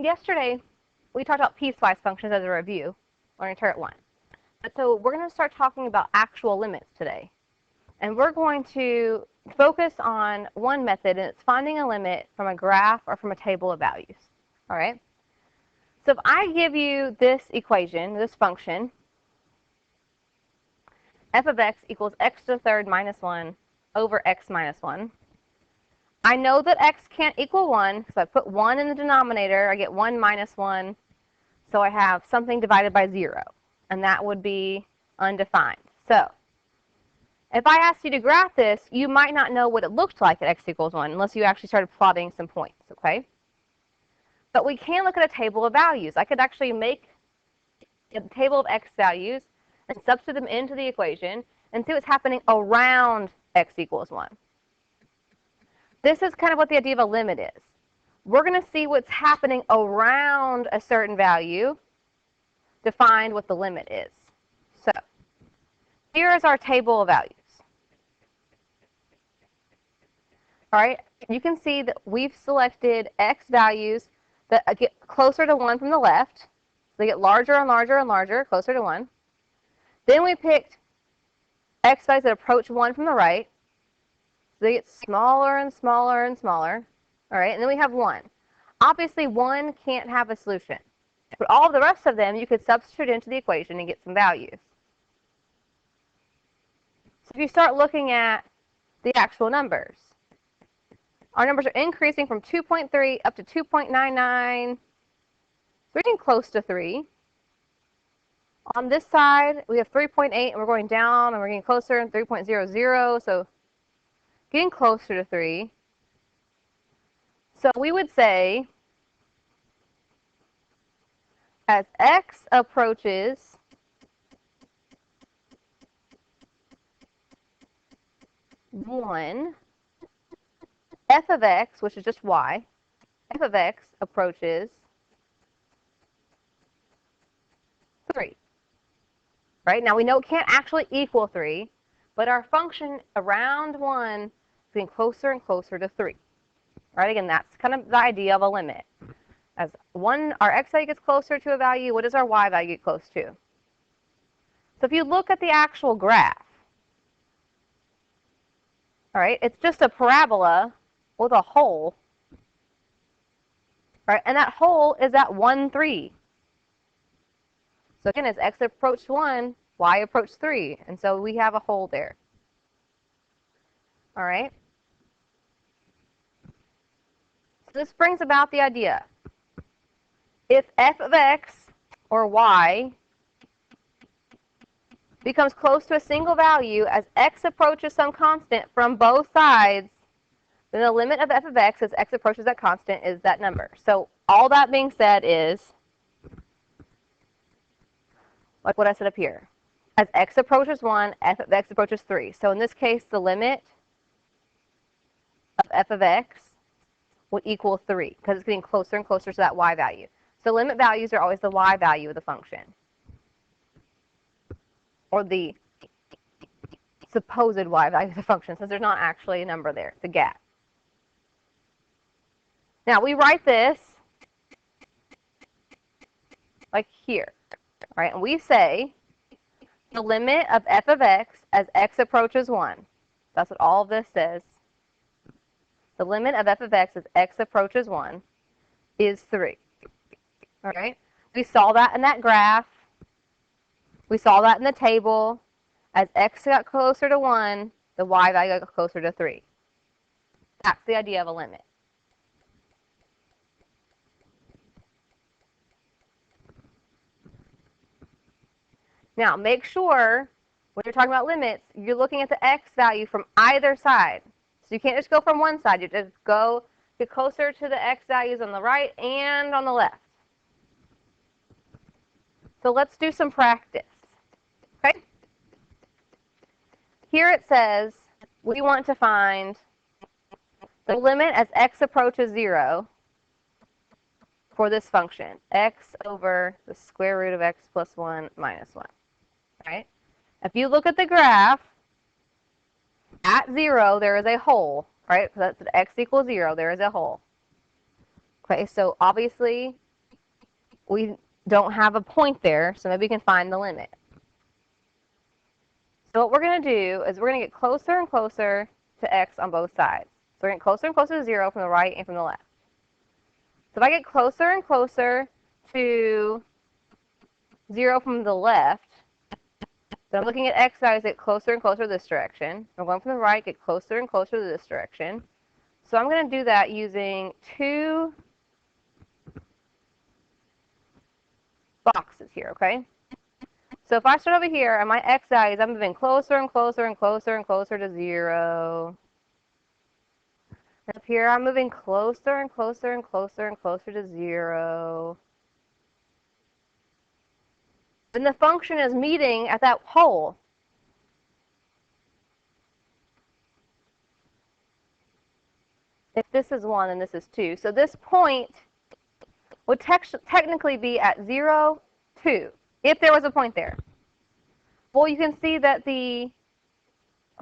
yesterday we talked about piecewise functions as a review, learning turret 1. But so we're going to start talking about actual limits today. And we're going to focus on one method, and it's finding a limit from a graph or from a table of values. All right? So if I give you this equation, this function, f of x equals x to the third minus 1 over x minus 1. I know that x can't equal 1, because I put 1 in the denominator. I get 1 minus 1, so I have something divided by 0, and that would be undefined. So if I asked you to graph this, you might not know what it looked like at x equals 1 unless you actually started plotting some points, okay? But we can look at a table of values. I could actually make a table of x values and substitute them into the equation and see what's happening around x equals 1. This is kind of what the idea of a limit is. We're going to see what's happening around a certain value to find what the limit is. So here is our table of values. All right, you can see that we've selected x values that get closer to 1 from the left. They get larger and larger and larger, closer to 1. Then we picked x values that approach 1 from the right. So they get smaller and smaller and smaller. All right, and then we have 1. Obviously, 1 can't have a solution. But all of the rest of them, you could substitute into the equation and get some values. So if you start looking at the actual numbers, our numbers are increasing from 2.3 up to 2.99. We're getting close to 3. On this side, we have 3.8, and we're going down, and we're getting closer, and 3.00, so getting closer to 3. So we would say, as x approaches one, f of x, which is just y, f of x approaches 3. Right? Now we know it can't actually equal 3, but our function around 1 is getting closer and closer to 3. Right? Again, that's kind of the idea of a limit. As our x value gets closer to a value, what does our y value get close to? So if you look at the actual graph, all right, it's just a parabola with a hole. Right? And that hole is at 1, 3. So again, as x approached 1, y approached 3. And so we have a hole there. All right? So this brings about the idea. If f of x, or y, becomes close to a single value as x approaches some constant from both sides, then the limit of f of x as x approaches that constant is that number. So all that being said is, like what I said up here. As x approaches 1, f of x approaches 3. So in this case, the limit of f of x would equal 3, because it's getting closer and closer to that y value. So limit values are always the y value of the function, or the supposed y value of the function, since there's not actually a number there, the gap. Now we write this like here, all right? And we say the limit of f of x as x approaches 1. That's what all of this says. The limit of f of x as x approaches 1 is 3. All right? We saw that in that graph. We saw that in the table. As x got closer to 1, the y value got closer to 3. That's the idea of a limit. Now, make sure when you're talking about limits, you're looking at the x value from either side. So you can't just go from one side. You just get closer to the x values on the right and on the left. So let's do some practice. Okay? Here it says we want to find the limit as x approaches 0 for this function, x over the square root of x plus 1 minus 1. Right? If you look at the graph, at 0 there is a hole. Right? So that's at x equals 0, there is a hole. Okay, so obviously we don't have a point there, so maybe we can find the limit. So what we're going to do is we're going to get closer and closer to x on both sides. So we're going to get closer and closer to 0 from the right and from the left. So if I get closer and closer to 0 from the left, then I'm looking at x values get closer and closer to this direction. I'm going from the right, get closer and closer to this direction. So I'm going to do that using two boxes here, okay? So if I start over here and my x values, I'm moving closer and closer and closer and closer to 0. Up here, I'm moving closer and closer and closer and closer to 0. Then the function is meeting at that pole. If this is 1 and this is 2. So this point would technically be at 0, 2, if there was a point there. Well, you can see that the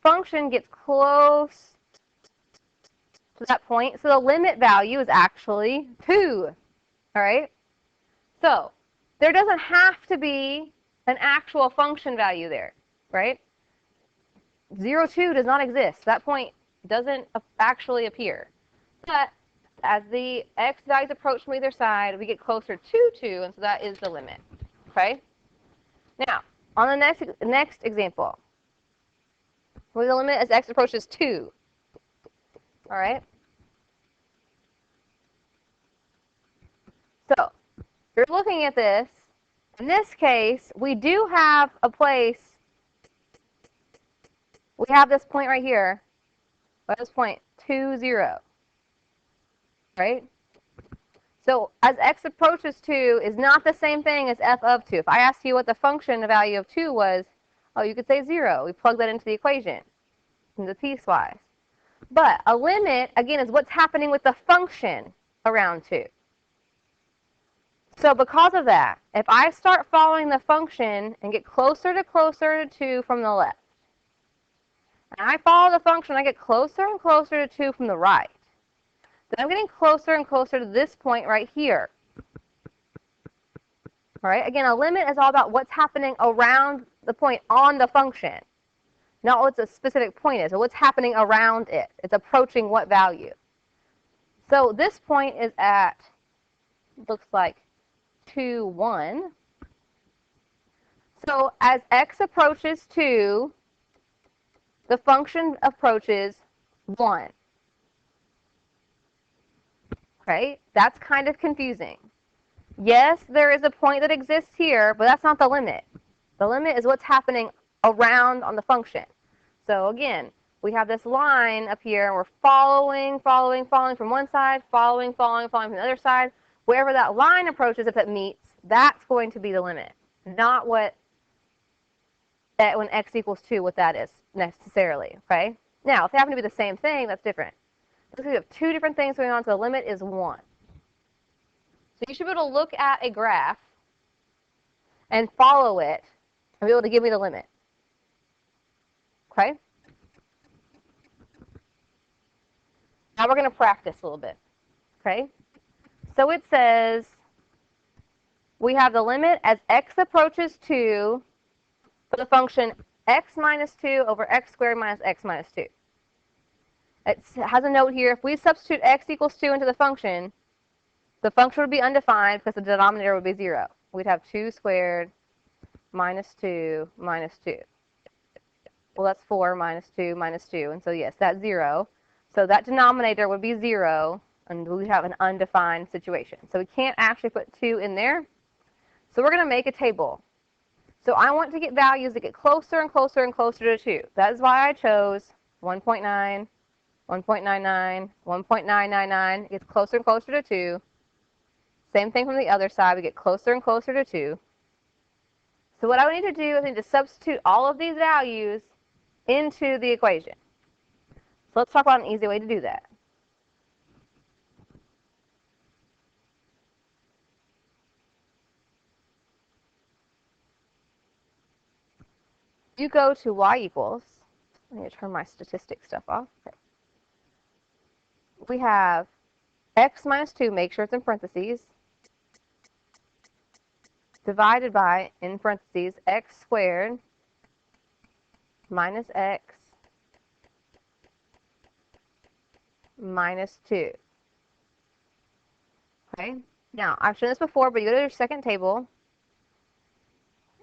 function gets close to that point. So the limit value is actually 2. All right? So there doesn't have to be an actual function value there, right? 0, 2 does not exist. That point doesn't actually appear. But as the x values approach from either side, we get closer to 2, and so that is the limit. Okay? Now, on the next example, where the limit as x approaches 2. All right? So, you're looking at this. In this case, we do have a place. We have this point right here. What is point? 2, 0. Right? So as x approaches 2 is not the same thing as f of 2. If I asked you what the function value of 2 was, oh, you could say 0. We plug that into the equation, into piecewise. But a limit, again, is what's happening with the function around 2. So because of that, if I start following the function and get closer to 2 from the left, and I follow the function, I get closer and closer to 2 from the right, then I'm getting closer and closer to this point right here. All right, again, a limit is all about what's happening around the point on the function, not what the specific point is, or what's happening around it. It's approaching what value. So this point is at, looks like 2, 1. So as x approaches 2, the function approaches 1. Okay, that's kind of confusing. Yes, there is a point that exists here, but that's not the limit. The limit is what's happening around on the function. So again, we have this line up here, and we're following from one side, following from the other side. Wherever that line approaches, if it meets, that's going to be the limit, not what that when x equals 2, what that is necessarily. Okay. Now, if they happen to be the same thing, that's different. Because we have two different things going on, so the limit is 1. So you should be able to look at a graph and follow it and be able to give me the limit. Okay? Now we're going to practice a little bit. Okay? So it says we have the limit as x approaches 2 for the function x minus 2 over x squared minus x minus 2. It has a note here. If we substitute x equals 2 into the function would be undefined because the denominator would be 0. We'd have 2 squared minus 2 minus 2. Well, that's 4 minus 2 minus 2. And so, yes, that's 0. So that denominator would be 0, and we have an undefined situation. So we can't actually put 2 in there. So we're going to make a table. So I want to get values that get closer and closer and closer to 2. That is why I chose 1.9, 1.99, 1.999. It gets closer and closer to 2. Same thing from the other side. We get closer and closer to 2. So what I need to do is I need to substitute all of these values into the equation. So let's talk about an easy way to do that. You go to y equals, I need to turn my statistics stuff off. Okay. We have x minus 2, make sure it's in parentheses, divided by, in parentheses, x squared minus x minus 2. Okay, now I've shown this before, but you go to your second table.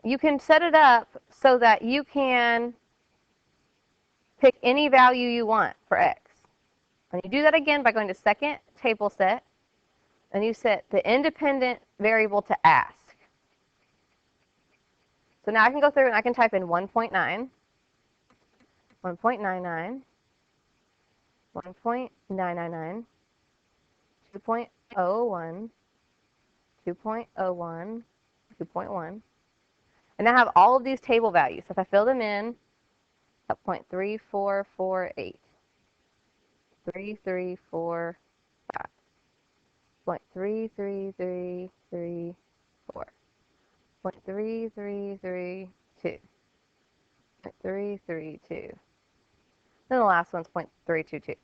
You can set it up so that you can pick any value you want for x. And you do that again by going to second table set, and you set the independent variable to ask. So now I can go through and I can type in 1.9, 1.99, 1.999, 2.01, 2.01, 2.1. And I have all of these table values. So if I fill them in, at 0.3448, 3345, 0.33334, 0.3332, 0.332. Then the last one's 0.322.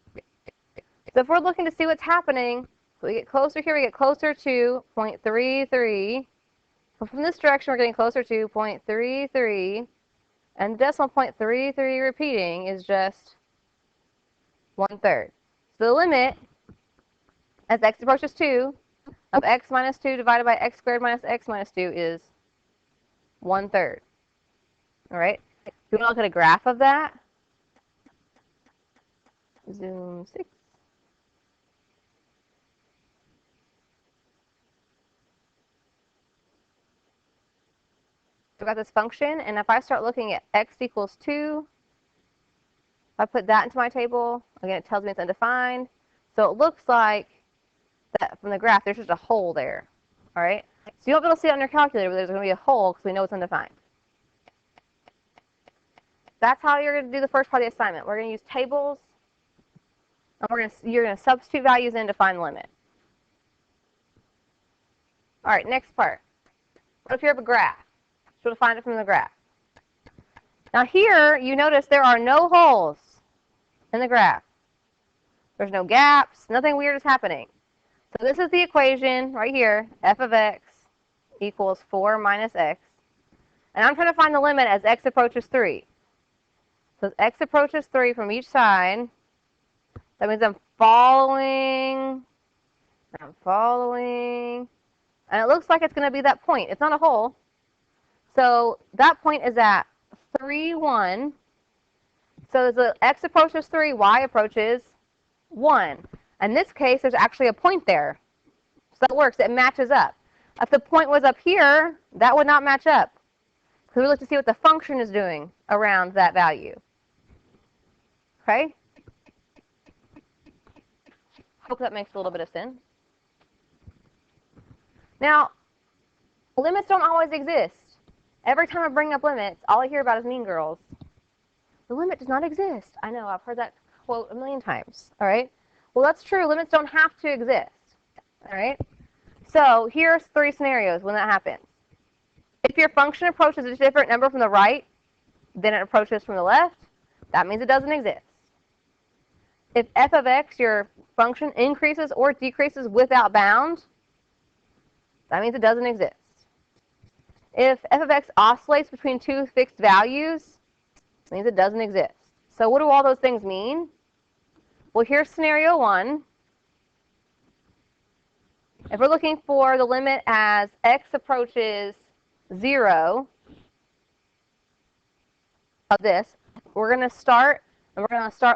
So if we're looking to see what's happening, so we get closer here, we get closer to 0.33. So from this direction, we're getting closer to 0.33. And the decimal point 33 repeating is just 1/3. So the limit, as x approaches 2, of x minus 2 divided by x squared minus x minus 2 is 1/3. All right? If you want to look at a graph of that, zoom 6. We've got this function, and if I start looking at x equals 2, if I put that into my table, again, it tells me it's undefined. So it looks like that from the graph, there's just a hole there. All right? So you won't be able to see it on your calculator, but there's going to be a hole because we know it's undefined. That's how you're going to do the first part of the assignment. We're going to use tables, and you're going to substitute values in to find the limit. All right, next part. What if you have a graph? So we'll find it from the graph. Now here, you notice there are no holes in the graph. There's no gaps. Nothing weird is happening. So this is the equation right here, f of x equals 4 minus x. And I'm trying to find the limit as x approaches 3. So as x approaches 3 from each side, that means I'm following, and it looks like it's going to be that point. It's not a hole. So that point is at 3, 1. So as the x approaches 3, y approaches 1. In this case, there's actually a point there. So that works. It matches up. If the point was up here, that would not match up. So we look to see what the function is doing around that value. Okay? Hope that makes a little bit of sense. Now, limits don't always exist. Every time I bring up limits, all I hear about is Mean Girls. The limit does not exist. I know, I've heard that quote a million times. All right? Well, that's true. Limits don't have to exist. All right? So here's 3 scenarios when that happens. If your function approaches a different number from the right than it approaches from the left, that means it doesn't exist. If f of x, your function, increases or decreases without bound, that means it doesn't exist. If f of x oscillates between 2 fixed values, it means it doesn't exist. So what do all those things mean? Well, here's scenario 1. If we're looking for the limit as x approaches 0 of this, we're going to start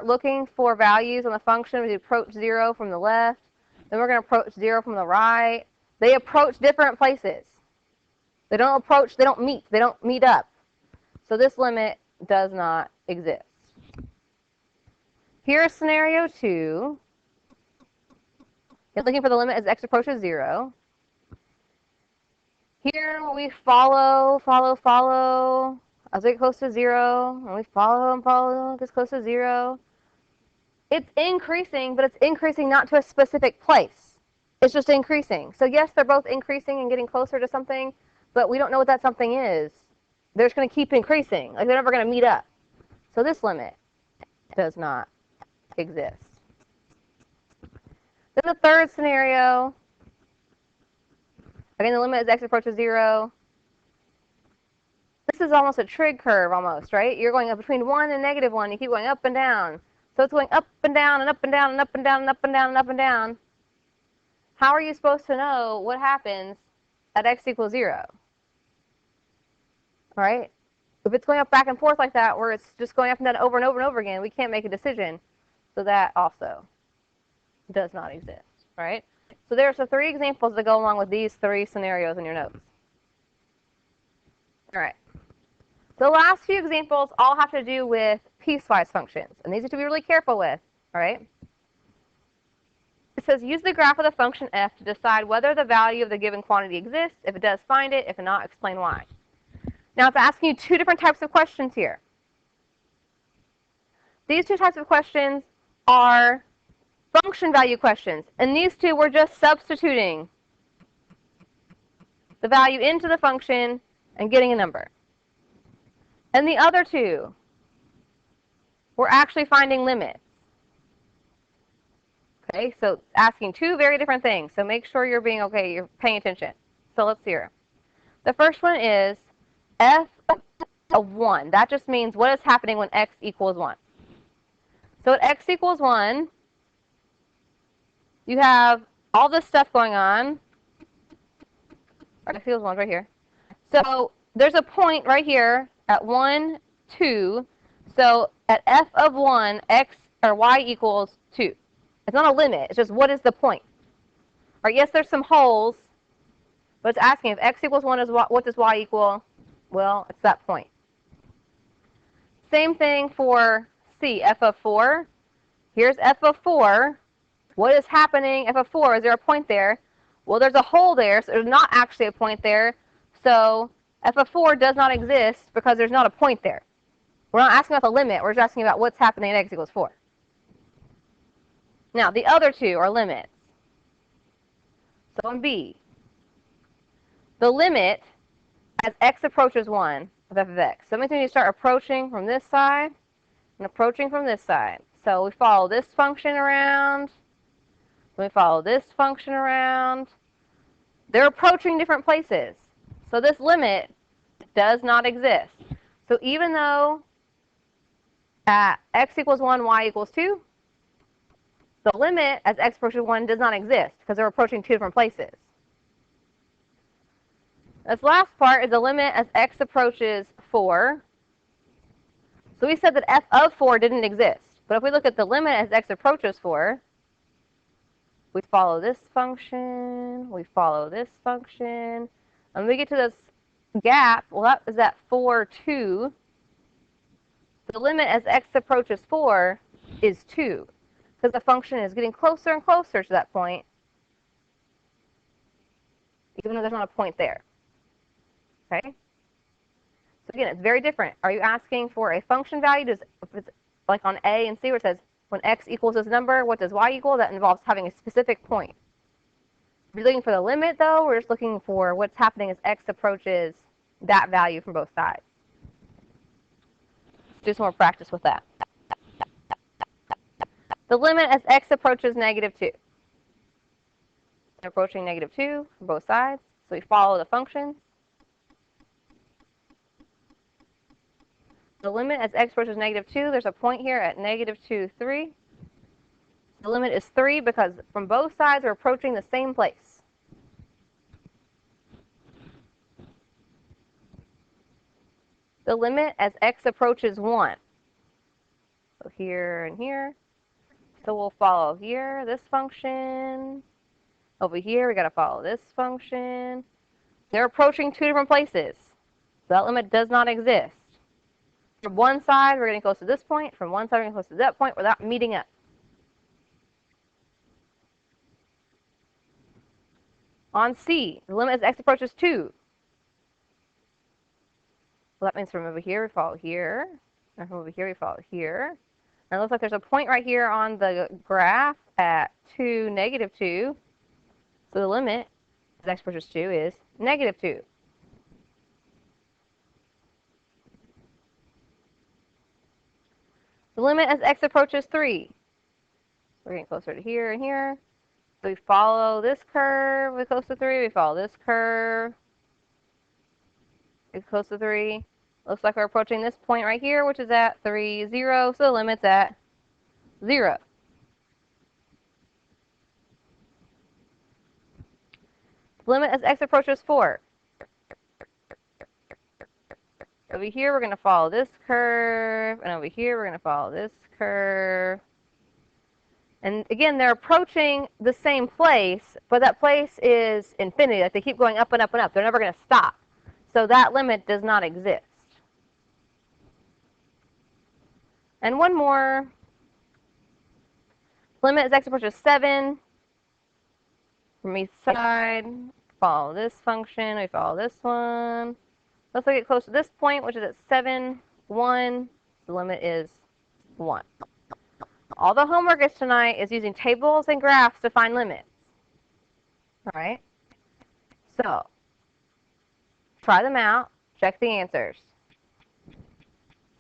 looking for values on the function. We approach 0 from the left. Then we're going to approach 0 from the right. They approach different places. They don't meet up. So this limit does not exist. Here's scenario 2. You're looking for the limit as x approaches 0. Here we follow as we get close to 0, and we follow, gets close to 0. It's increasing, but it's increasing not to a specific place. It's just increasing. So yes, they're both increasing and getting closer to something, but we don't know what that something is. They're just going to keep increasing. Like they're never going to meet up. So this limit does not exist. Then the third scenario, again, the limit as x approaches 0. this is almost a trig curve almost, right? You're going up between 1 and -1. You keep going up and down. So it's going up and down and up and down and up and down and up and down and up and down. How are you supposed to know what happens at x equals 0? All right? If it's going up back and forth like that, where it's just going up and down over and over and over again, we can't make a decision. So that also does not exist, right? So there's the 3 examples that go along with these 3 scenarios in your notes. All right. The last few examples all have to do with piecewise functions, and these you have to be really careful with, all right? It says use the graph of the function f to decide whether the value of the given quantity exists. If it does, find it. If not, explain why. Now it's asking you 2 different types of questions here. These 2 types of questions are function value questions, and these 2 we're just substituting the value into the function and getting a number. And the other 2, we're actually finding limits. Okay, so asking 2 very different things. So make sure you're being okay, you're paying attention. So let's see here. The first one is f of 1. That just means what is happening when x equals 1. So at x equals 1, you have all this stuff going on. X equals 1 right here. So there's a point right here at 1, 2. So at f of 1, x or y equals 2. It's not a limit. It's just what is the point? Or yes, there's some holes, but it's asking if x equals 1 is what does y equal? Well, it's that point. Same thing for C, f of 4. Here's f of 4. What is happening? F of 4, is there a point there? Well, there's a hole there, so there's not actually a point there. So f of 4 does not exist because there's not a point there. We're not asking about the limit. We're just asking about what's happening at x equals 4. Now, the other 2 are limits. So in B, the limit as x approaches 1 of f of x. So that means we need to start approaching from this side and approaching from this side. So we follow this function around. We follow this function around. They're approaching different places. So this limit does not exist. So even though at x equals 1, y equals 2, the limit as x approaches 1 does not exist because they're approaching 2 different places. This last part is the limit as x approaches 4. So we said that f of 4 didn't exist. But if we look at the limit as x approaches 4, we follow this function, we follow this function, and we get to this gap. Well, that is at 4, 2. The limit as x approaches 4 is 2, because the function is getting closer and closer to that point, even though there's not a point there. Okay? So again, it's very different. Are you asking for a function value? If it's like on A and C where it says when x equals this number, what does y equal? That involves having a specific point. If you're looking for the limit, though, we're just looking for what's happening as x approaches that value from both sides. Let's do some more practice with that. The limit as x approaches -2. We're approaching -2 from both sides, so we follow the function. The limit as x approaches -2, there's a point here at -2, 3. The limit is 3 because from both sides we're approaching the same place. The limit as x approaches 1. So here and here. So we'll follow here, this function. Over here, we got to follow this function. They're approaching 2 different places. So that limit does not exist. From one side, we're getting close to this point. From one side, we're getting close to that point without meeting up. On C, the limit as x approaches 2. Well, that means from over here, we follow here. And from over here, we follow here. And it looks like there's a point right here on the graph at 2, -2. So the limit as x approaches 2 is -2. The limit as x approaches 3. We're getting closer to here and here. So we follow this curve, we're close to 3. We follow this curve, it's close to 3. Looks like we're approaching this point right here, which is at 3, 0, so the limit's at 0. Limit as x approaches 4. Over here, we're going to follow this curve, and over here, we're going to follow this curve. And again, they're approaching the same place, but that place is infinity. Like they keep going up and up and up. They're never going to stop. So that limit does not exist. And one more. Limit as x approaches 7. From each side, follow this function. We follow this one. Let's get close to this point, which is at 7, 1. The limit is 1. All the homework is tonight is using tables and graphs to find limits. All right? So, try them out. Check the answers.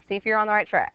See if you're on the right track.